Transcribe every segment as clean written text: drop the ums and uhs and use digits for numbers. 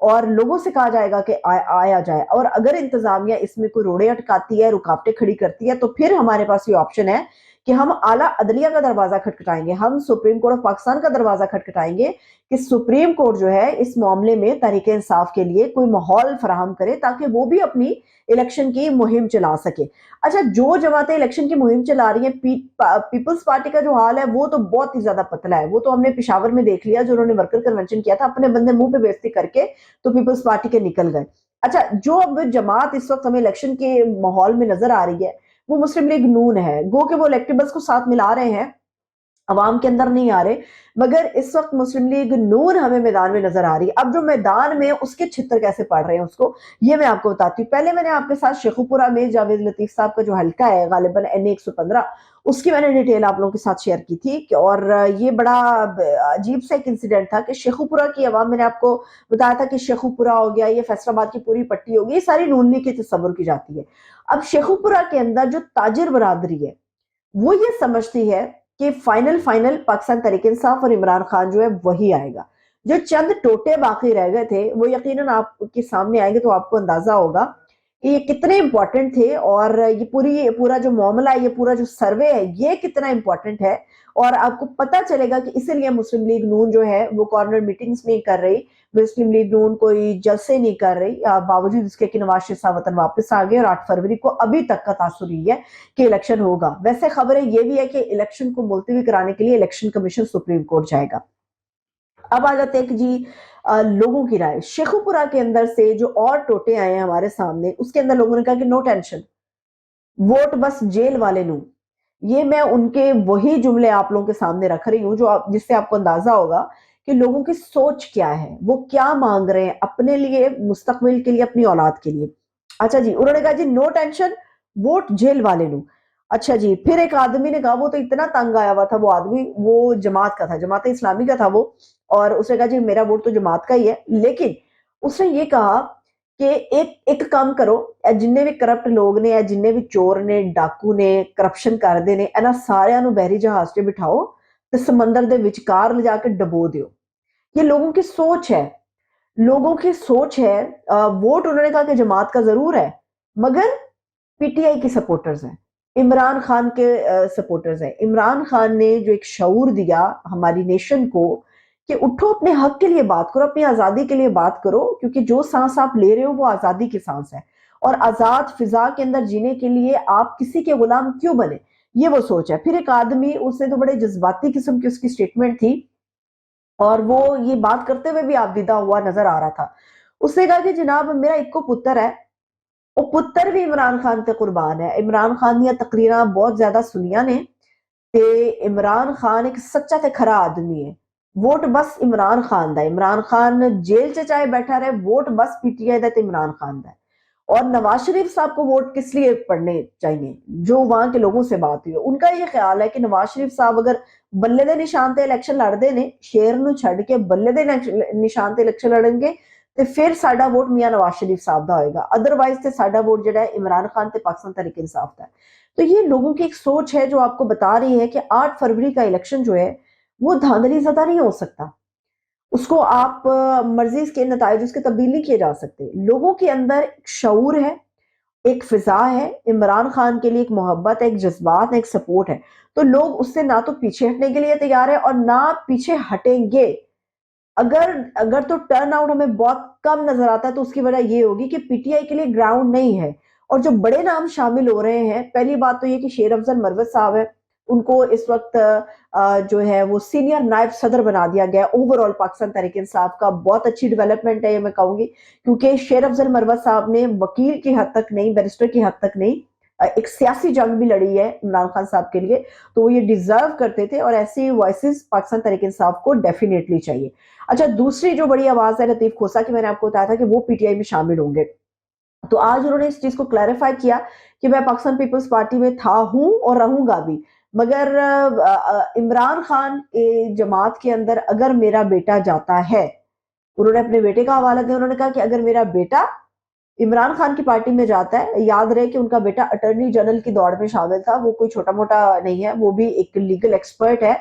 اور لوگوں سے کہا جائے گا کہ آیا جائے، اور اگر انتظامیہ اس میں کوئی روڑے اٹکاتی ہے، رکاوٹیں کھڑی کرتی ہے، تو پھر ہمارے پاس یہ آپشن ہے کہ ہم اعلیٰ عدلیہ کا دروازہ کھٹکھٹائیں گے، ہم سپریم کورٹ آف پاکستان کا دروازہ کھٹکھٹائیں گے کہ سپریم کورٹ جو ہے اس معاملے میں تحریک انصاف کے لیے کوئی ماحول فراہم کرے تاکہ وہ بھی اپنی الیکشن کی مہم چلا سکے۔ اچھا، جو جماعتیں الیکشن کی مہم چلا رہی ہیں، پیپلز پارٹی کا جو حال ہے وہ تو بہت ہی زیادہ پتلا ہے، وہ تو ہم نے پشاور میں دیکھ لیا، جو انہوں نے ورکر کنونشن کیا تھا، اپنے بندے منہ پہ بےزتی کر کے تو پیپلز پارٹی کے نکل گئے۔ اچھا، جو اب جماعت اس وقت ہمیں الیکشن کے ماحول میں نظر آ رہی ہے وہ مسلم لیگ نون ہے، گو کہ وہ الیکٹیبلز کو ساتھ ملا رہے ہیں، عوام کے اندر نہیں آ رہے، مگر اس وقت مسلم لیگ نون ہمیں میدان میں نظر آ رہی ہے۔ اب جو میدان میں اس کے چھتر کیسے پڑ رہے ہیں اس کو یہ میں آپ کو بتاتی ہوں۔ پہلے میں نے آپ کے ساتھ شیخوپورہ میں جاوید لطیف صاحب کا جو حلقہ ہے غالباً این 115، اس کی میں نے ڈیٹیل آپ لوگوں کے ساتھ شیئر کی تھی، اور یہ بڑا عجیب سا ایک انسیڈنٹ تھا کہ شیخوپورہ کی عوام، میں نے آپ کو بتایا تھا کہ شیخوپورہ ہو گیا، یہ فیصل آباد کی پوری پٹی ہوگی، یہ ساری نون لیگ کی تصور کی جاتی ہے۔ اب شیخوپورہ کے اندر جو تاجر برادری ہے وہ یہ سمجھتی ہے کہ فائنل پاکستان تحریک انصاف اور عمران خان جو ہے وہی آئے گا۔ جو چند ٹوٹے باقی رہ گئے تھے وہ یقیناً آپ کے سامنے آئیں گے تو آپ کو اندازہ ہوگا کہ یہ کتنے امپورٹنٹ تھے، اور یہ پورا جو معاملہ ہے، یہ پورا جو سروے ہے، یہ کتنا امپورٹنٹ ہے، اور آپ کو پتا چلے گا کہ اسی لیے مسلم لیگ نون جو ہے وہ کارنر میٹنگز نہیں کر رہی، مسلم لیگ نون کوئی جلسے نہیں کر رہی، باوجود اس کے کہ نواز شریف صاحب وطن واپس آ گئے اور 8 فروری کو ابھی تک کا تاثر یہ ہے کہ الیکشن ہوگا۔ ویسے خبریں یہ بھی ہے کہ الیکشن کو ملتوی کرانے کے لیے الیکشن کمیشن سپریم کورٹ جائے گا۔ اب آ جاتے ہیں کہ جی لوگوں کی رائے۔ شیخوپورہ کے اندر سے جو اور ٹوٹے آئے ہیں ہمارے سامنے، اس کے اندر لوگوں نے کہا کہ نو ٹینشن، ووٹ بس جیل والے نو۔ یہ میں ان کے وہی جملے آپ لوگوں کے سامنے رکھ رہی ہوں جس سے آپ کو اندازہ ہوگا کہ لوگوں کی سوچ کیا ہے، وہ کیا مانگ رہے ہیں اپنے لیے، مستقبل کے لیے، اپنی اولاد کے لیے۔ اچھا جی، انہوں نے کہا جی نو ٹینشن، ووٹ جیل والے نو۔ اچھا جی، پھر ایک آدمی نے کہا، وہ تو اتنا تنگ آیا ہوا تھا وہ آدمی، وہ جماعت کا تھا، جماعت اسلامی کا تھا وہ، اور اس نے کہا جی میرا ووٹ تو جماعت کا ہی ہے، لیکن اس نے یہ کہا کہ ایک کام کرو، جننے بھی کرپٹ لوگ نے، جننے بھی چور نے، ڈاکو نے، کرپشن کردے نے، انہاں سارے نو بحری جہاز سے بٹھاؤ تے سمندر دے وچکار لے جا کے ڈبو دیو۔ یہ لوگوں کی سوچ ہے، لوگوں کی سوچ ہے۔ ووٹ انہوں نے کہا کہ جماعت کا ضرور ہے، مگر پی ٹی آئی کی سپورٹرز ہیں، عمران خان کے سپورٹرز ہیں۔ عمران خان نے جو ایک شعور دیا ہماری نیشن کو کہ اٹھو، اپنے حق کے لیے بات کرو، اپنی آزادی کے لیے بات کرو، کیونکہ جو سانس آپ لے رہے ہو وہ آزادی کی سانس ہے، اور آزاد فضا کے اندر جینے کے لیے آپ کسی کے غلام کیوں بنے، یہ وہ سوچ ہے۔ پھر ایک آدمی، اس نے تو بڑے جذباتی قسم کی اس کی سٹیٹمنٹ تھی، اور وہ یہ بات کرتے ہوئے بھی آپ دیدہ ہوا نظر آ رہا تھا۔ اس نے کہا کہ جناب میرا ایک کو پتر ہے، وہ پتر بھی عمران خان تے قربان ہے۔ عمران خان دیا تقریراں بہت زیادہ سنیا نے، تے عمران خان ایک سچا تے کھرا آدمی ہے، ووٹ بس عمران خان دا ہے، عمران خان جیل چ چاہے بیٹھا رہے، ووٹ بس پی ٹی آئی دا تے عمران خان دا ہے۔ اور نواز شریف صاحب کو ووٹ کس لیے پڑھنے چاہیے؟ جو وہاں کے لوگوں سے بات ہوئی، ان کا یہ خیال ہے کہ نواز شریف صاحب اگر بلے دے نشان تے الیکشن لڑتے نے، شیر نو چھڑ کے بلے دے نشان تے الیکشن لڑیں گے، تے پھر ساڈا ووٹ میاں نواز شریف صاحب دا ہوئے گا، ادروائز تے ساڈا ووٹ جڑا ہے عمران خان تے پاکستان تحریک انصاف دا ہے۔ تو یہ لوگوں کی ایک سوچ ہے جو آپ کو بتا رہی ہے کہ 8 فروری کا الیکشن جو ہے وہ دھاندلی زدہ نہیں ہو سکتا، اس کو آپ مرضی کے نتائج اس کے تبدیل نہیں کیے جا سکتے۔ لوگوں کے اندر ایک شعور ہے، ایک فضا ہے، عمران خان کے لیے ایک محبت ہے، ایک جذبات ہے، ایک سپورٹ ہے، تو لوگ اس سے نہ تو پیچھے ہٹنے کے لیے تیار ہے اور نہ پیچھے ہٹیں گے۔ اگر تو ٹرن آؤٹ ہمیں بہت کم نظر آتا ہے تو اس کی وجہ یہ ہوگی کہ پی ٹی آئی کے لیے گراؤنڈ نہیں ہے، اور جو بڑے نام شامل ہو رہے ہیں، پہلی بات تو یہ کہ شیر افضل مروت صاحب ہے، ان کو اس وقت جو ہے وہ سینئر نائب صدر بنا دیا گیا۔ اوور آل پاکستان تحریک انصاف کا بہت اچھی ڈیولپمنٹ ہے یہ میں کہوں گی، کیونکہ شیر افضل مروت صاحب نے وکیل کی حد تک نہیں، بیرسٹر کی حد تک نہیں، ایک سیاسی جنگ بھی لڑی ہے عمران خان صاحب کے لیے، تو وہ یہ ڈیزرو کرتے تھے، اور ایسی وائسز پاکستان تحریک انصاف کو ڈیفینیٹلی چاہیے۔ اچھا، دوسری جو بڑی آواز ہے لطیف کھوسہ کی، میں نے آپ کو بتایا تھا کہ وہ پی ٹی آئی میں شامل ہوں گے، تو آج انہوں نے اس چیز کو کلیریفائی کیا کہ میں پاکستان پیپلز پارٹی میں تھا، ہوں اور رہوں گا بھی، مگر عمران خان جماعت کے اندر اگر میرا بیٹا جاتا ہے، انہوں نے اپنے بیٹے کا حوالہ دیا، انہوں نے کہا کہ اگر میرا بیٹا عمران خان کی پارٹی میں جاتا ہے، یاد رہے کہ ان کا بیٹا اٹارنی جنرل کی دوڑ میں شامل تھا، وہ کوئی چھوٹا موٹا نہیں ہے، وہ بھی ایک لیگل ایکسپرٹ ہے،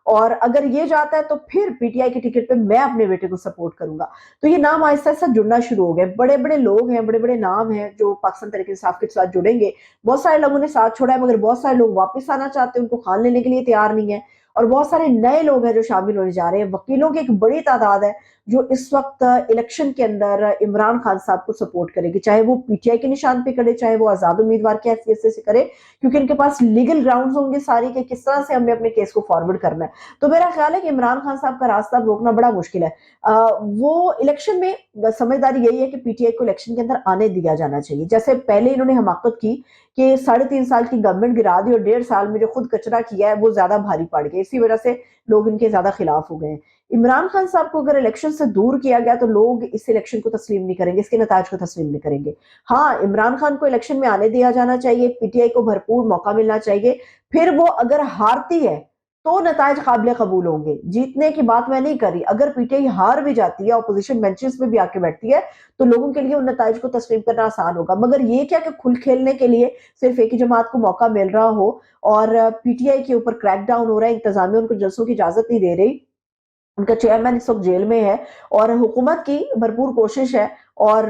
اور اگر یہ جاتا ہے تو پھر پی ٹی آئی کی ٹکٹ پہ میں اپنے بیٹے کو سپورٹ کروں گا. تو یہ نام آہستہ آہستہ جڑنا شروع ہو گئے. بڑے بڑے لوگ ہیں, بڑے بڑے نام ہیں جو پاکستان تحریک انصاف کے ساتھ جڑیں گے. بہت سارے لوگوں نے ساتھ چھوڑا ہے, مگر بہت سارے لوگ واپس آنا چاہتے ہیں, ان کو کھان لینے کے لیے تیار نہیں ہے. اور بہت سارے نئے لوگ ہیں جو شامل ہونے جا رہے ہیں. وکیلوں کی ایک بڑی تعداد ہے جو اس وقت الیکشن کے اندر عمران خان صاحب کو سپورٹ کرے گی, چاہے وہ پی ٹی آئی کے نشان پہ کرے, چاہے وہ آزاد امیدوار کی حیثیت سے کرے, کیونکہ ان کے پاس لیگل گراؤنڈز ہوں گے ساری کہ کس طرح سے ہمیں اپنے کیس کو فارورڈ کرنا ہے. تو میرا خیال ہے کہ عمران خان صاحب کا راستہ روکنا بڑا مشکل ہے. وہ الیکشن میں سمجھداری یہی ہے کہ پی ٹی آئی کو الیکشن کے اندر آنے دیا جانا چاہیے. جیسے پہلے انہوں نے حماقت کی کہ 3.5 سال کی گورنمنٹ گرا دی اور 1.5 سال میں جو خود کچرا کیا ہے وہ زیادہ بھاری پڑ گیا, اسی وجہ سے لوگ ان کے زیادہ خلاف ہو گئے ہیں. عمران خان صاحب کو اگر الیکشن سے دور کیا گیا تو لوگ اس الیکشن کو تسلیم نہیں کریں گے, اس کے نتائج کو تسلیم نہیں کریں گے. ہاں, عمران خان کو الیکشن میں آنے دیا جانا چاہیے, پی ٹی آئی کو بھرپور موقع ملنا چاہیے. پھر وہ اگر ہارتی ہے تو نتائج قابل قبول ہوں گے. جیتنے کی بات میں نہیں کری, اگر پی ٹی آئی ہار بھی جاتی ہے, اپوزیشن بینچز پہ بھی آ کے بیٹھتی ہے, تو لوگوں کے لیے ان نتائج کو تسلیم کرنا آسان ہوگا. مگر یہ کیا کہ کھل کھیلنے کے لیے صرف ایک ہی جماعت کو موقع مل رہا ہو اور پی ٹی آئی کے اوپر کریک ڈاؤن ہو رہا ہے, انتظامیہ ان کو جلسوں کی اجازت نہیں دے رہی, ان کا چیئرمین اس وقت جیل میں ہے, اور حکومت کی بھرپور کوشش ہے اور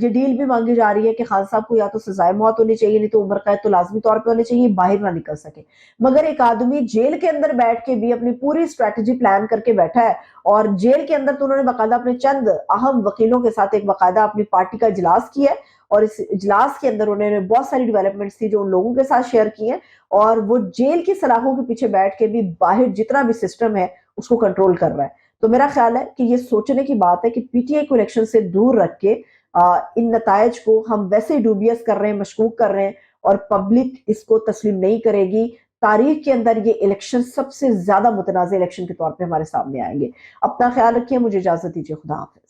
یہ ڈیل بھی مانگی جا رہی ہے کہ خان صاحب کو یا تو سزائے موت ہونی چاہیے, نہیں تو عمر قید تو لازمی طور پہ ہونی چاہیے, باہر نہ نکل سکے. مگر ایک آدمی جیل کے اندر بیٹھ کے بھی اپنی پوری اسٹریٹجی پلان کر کے بیٹھا ہے, اور جیل کے اندر تو انہوں نے باقاعدہ اپنے چند اہم وکیلوں کے ساتھ ایک باقاعدہ اپنی پارٹی کا اجلاس کیا ہے, اور اس اجلاس کے اندر انہوں نے بہت ساری ڈیولپمنٹس تھی جو ان لوگوں کے ساتھ شیئر کی ہیں, اور وہ جیل کی سلاخوں کے پیچھے بیٹھ کے بھی باہر جتنا بھی سسٹم ہے اس کو کنٹرول کر رہا ہے. تو میرا خیال ہے کہ یہ سوچنے کی بات ہے کہ پی ٹی آئی کو الیکشن سے دور رکھ کے ان نتائج کو ہم ویسے ڈوبیس کر رہے ہیں, مشکوک کر رہے ہیں, اور پبلک اس کو تسلیم نہیں کرے گی. تاریخ کے اندر یہ الیکشن سب سے زیادہ متنازع الیکشن کے طور پہ ہمارے سامنے آئیں گے. اپنا خیال رکھیے, مجھے اجازت دیجیے, خدا حافظ.